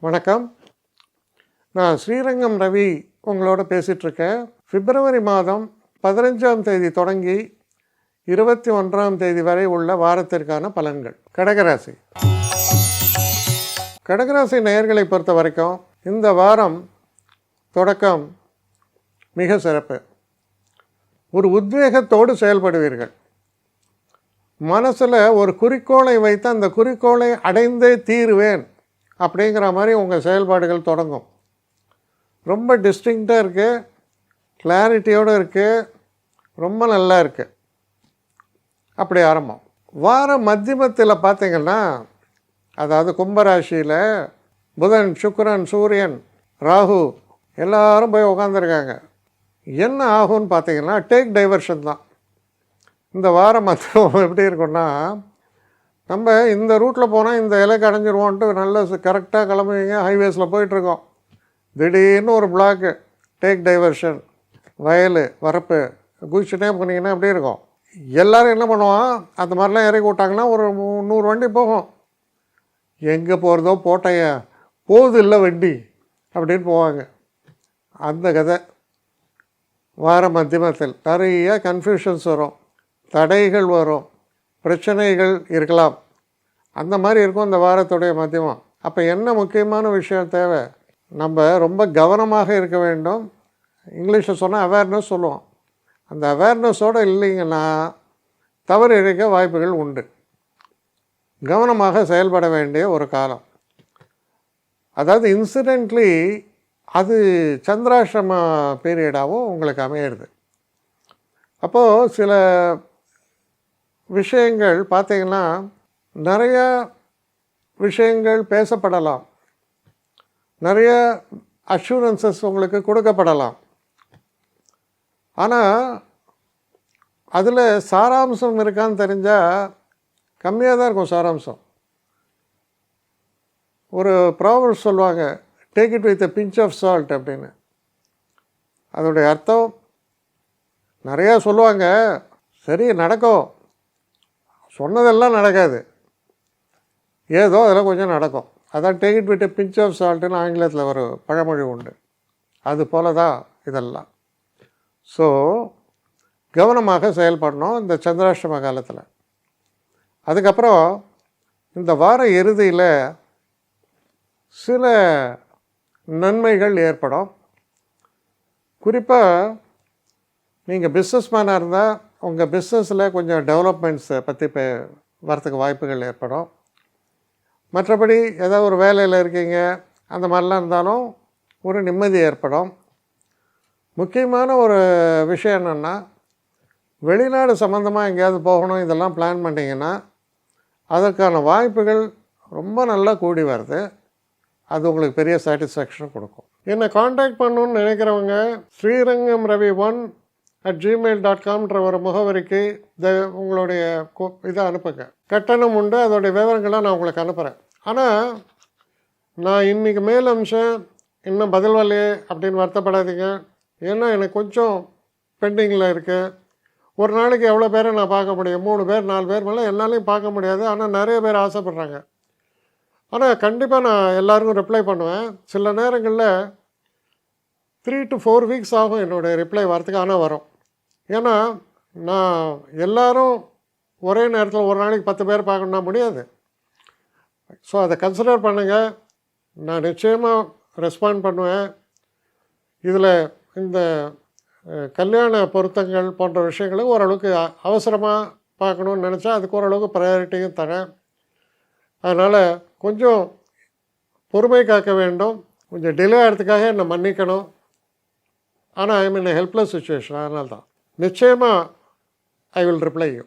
வணக்கம். நான் ஸ்ரீரங்கம் ரவி உங்களோட பேசிகிட்ருக்கேன். பிப்ரவரி மாதம் 15ஆம் தேதி தொடங்கி 21ஆம் தேதி வரை உள்ள வாரத்திற்கான பலன்கள். கடகராசி. கடகராசி நேயர்களை பொறுத்த வரைக்கும் இந்த வாரம் தொடக்கம் மிக சிறப்பு. ஒரு உத்வேகத்தோடு செயல்படுவீர்கள். மனசில் ஒரு குறிக்கோளை வைத்து அந்த குறிக்கோளை அடைந்தே தீருவேன் அப்படிங்கிற மாதிரி உங்கள் செயல்பாடுகள் தொடங்கும். ரொம்ப டிஸ்டிங்க்டாக இருக்குது, கிளாரிட்டியோடு இருக்குது, ரொம்ப நல்லா இருக்குது. அப்படி ஆரம்பம். வார மத்தியமத்தில் பார்த்திங்கன்னா, அதாவது கும்பராசியில் புதன், சுக்கிரன், சூரியன், ராகு எல்லோரும் போய் உட்காந்துருக்காங்க. என்ன ஆகும்னு பார்த்திங்கன்னா டேக் டைவர்ஷன் தான். இந்த வாரம் மத்தியம் எப்படி இருக்குன்னா, நம்ம இந்த ரூட்டில் போனால் இந்த இலைக்கு அடைஞ்சிருவோன்ட்டு நல்ல கரெக்டாக கிளம்புவீங்க, ஹைவேஸில் போயிட்டுருக்கோம். திடீர்னு ஒரு பிளாக்கு, டேக் டைவர்ஷன், வயல், வரப்பு குதிச்சுட்டே போனீங்கன்னா எப்படி இருக்கும். எல்லோரும் என்ன பண்ணுவான், அந்த மாதிரிலாம் இறக்கி விட்டாங்கன்னா ஒரு 100 வண்டி போகும். எங்கே போகிறதோ போட்டையா, போகுது இல்லை வண்டி அப்படின்னு போவாங்க. அந்த கதை வார மத்தியமத்தில் நிறைய கன்ஃபியூஷன்ஸ் வரும், தடைகள் வரும், பிரச்சனைகள் இருக்கலாம். அந்த மாதிரி இருக்கும் இந்த வாரத்துடைய மத்தியமம். அப்போ என்ன முக்கியமான விஷயம் தேவை, நம்ம ரொம்ப கவனமாக இருக்க வேண்டும். இங்கிலீஷில் சொன்னால் அவேர்னஸ் சொல்லுவோம். அந்த அவேர்னஸோடு இல்லைங்கன்னா தவறு இழைக்க வாய்ப்புகள் உண்டு. கவனமாக செயல்பட வேண்டிய ஒரு காலம். அதாவது இன்சிடென்ட்லி அது சந்திராஷ்டம பீரியடாகவும் உங்களுக்கு அமையிடுது. அப்போது சில விஷயங்கள் பார்த்திங்கன்னா நிறைய விஷயங்கள் பேசப்படலாம், நிறைய அஷூரன்சஸ் உங்களுக்கு கொடுக்கப்படலாம். ஆனால் அதில் சாராம்சம் இருக்கான்னு தெரிஞ்சால் கம்மியாக தான் இருக்கும் சாராம்சம். ஒரு ப்ராவர்ப் சொல்லுவாங்க, take it with a pinch of salt அப்படின்னு. அதோடைய அர்த்தம் நிறையா சொல்லுவாங்க, சரி நடக்கும், சொன்னதெல்லாம் நடக்காது, ஏதோ அதில் கொஞ்சம் நடக்கும். அதான் take it with a pinch of சால்ட்டுன்னு ஆங்கிலத்தில் ஒரு பழமொழி உண்டு. அது போல தான் இதெல்லாம். ஸோ கவனமாக செயல்படணும் இந்த சந்திராஷ்டம காலத்தில். அதுக்கப்புறம் இந்த வார இறுதியில் சில நன்மைகள் ஏற்படும். குறிப்பாக நீங்கள் பிஸ்னஸ் மேனாக இருந்தால் உங்கள் பிஸ்னஸில் கொஞ்சம் டெவலப்மெண்ட்ஸை பற்றி வரத்துக்கு வாய்ப்புகள் ஏற்படும். மற்றபடி ஏதாவது ஒரு வேலையில் இருக்கீங்க அந்த மாதிரிலாம் இருந்தாலும் ஒரு நிம்மதி ஏற்படும். முக்கியமான ஒரு விஷயம் என்னென்னா, வெளிநாடு சம்மந்தமாக எங்கேயாவது போகணும் இதெல்லாம் பிளான் பண்ணிங்கன்னா அதற்கான வாய்ப்புகள் ரொம்ப நல்லா கூடி வருது. அது உங்களுக்கு பெரிய சாட்டிஸ்ஃபேக்ஷன் கொடுக்கும். என்னை காண்டாக்ட் பண்ணணுன்னு நினைக்கிறவங்க ஸ்ரீரங்கம் ரவி 1@gmail.comன்ற ஒரு முகவரிக்கு உங்களுடைய இதை அனுப்புங்க. கட்டணம் உண்டு, அதோடைய விவரங்கள்லாம் நான் உங்களுக்கு அனுப்புகிறேன். ஆனால் நான் இன்றைக்கி மேல் அம்சம் இன்னும் பதில் வரலையே அப்படின்னு வருத்தப்படாதீங்க. ஏன்னா எனக்கு கொஞ்சம் பெண்டிங்கில் இருக்குது. ஒரு நாளைக்கு எவ்வளோ பேரை நான் பார்க்க முடியும், 3 பேர் 4 பேர் மேலே என்னாலையும் பார்க்க முடியாது. ஆனால் நிறைய பேர் ஆசைப்பட்றாங்க. ஆனால் கண்டிப்பாக நான் எல்லாருக்கும் ரிப்ளை பண்ணுவேன். சில நேரங்களில் 3 to 4 வீக்ஸ் ஆகும் என்னுடைய ரிப்ளை வரத்துக்கு. ஆனால் வரும். ஏன்னா நான் எல்லோரும் ஒரே நேரத்தில் ஒரு நாளைக்கு 10 பேர் பார்க்கணுன்னா முடியாது. ஸோ அதை கன்சிடர் பண்ணுங்கள். நான் நிச்சயமாக ரெஸ்பாண்ட் பண்ணுவேன். இதில் இந்த கல்யாண பொருத்தங்கள் போன்ற விஷயங்களை ஓரளவுக்கு அவசரமாக பார்க்கணுன்னு நினச்சா அதுக்கு ஓரளவுக்கு ப்ரையாரிட்டியும் தரேன். அதனால் கொஞ்சம் பொறுமை காக்க வேண்டும். கொஞ்சம் டிலே ஆகிறதுக்காக என்னை மன்னிக்கணும். ஆனால் ஐ மீன் ஹெல்ப்லெஸ் சுச்சுவேஷன். அதனால தான் நிச்சயமாக ஐ வில் ரிப்ளை யூ.